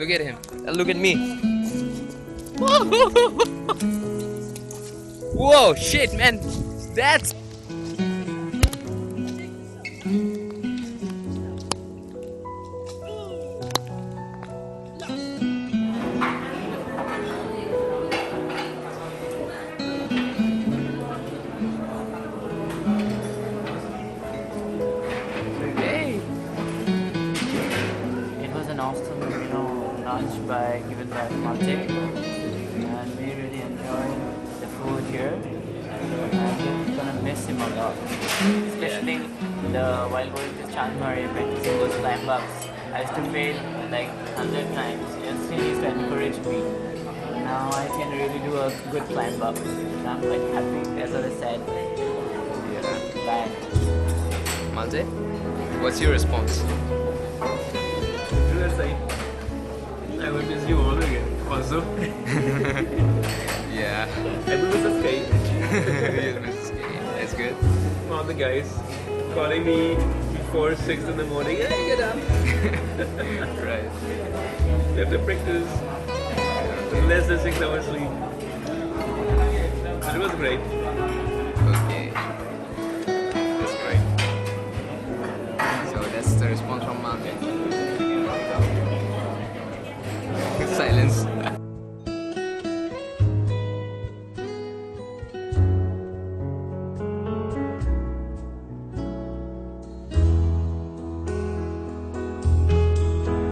Look at him. Look at me. Whoa, shit, man. That's... It was an awesome, lunch given by Malte, and we really enjoyed the food here. And we're gonna miss him a lot, especially while going to Chandmari, practicing those climb ups. I used to fail like 100 times, and still he used to encourage me. Now I can really do a good climb up. And I'm quite happy. That's what I said. Yeah. Bye. Malte, what's your response? I will miss you all again. Also, Yeah. I will miss the skate. You'll miss skating. That's good. All the guys calling me before 6 in the morning. Hey, get up. Right. We have to practice with less than 6 hours sleep. But it was great. Okay. That's great. So that's the response from Malte. Silence.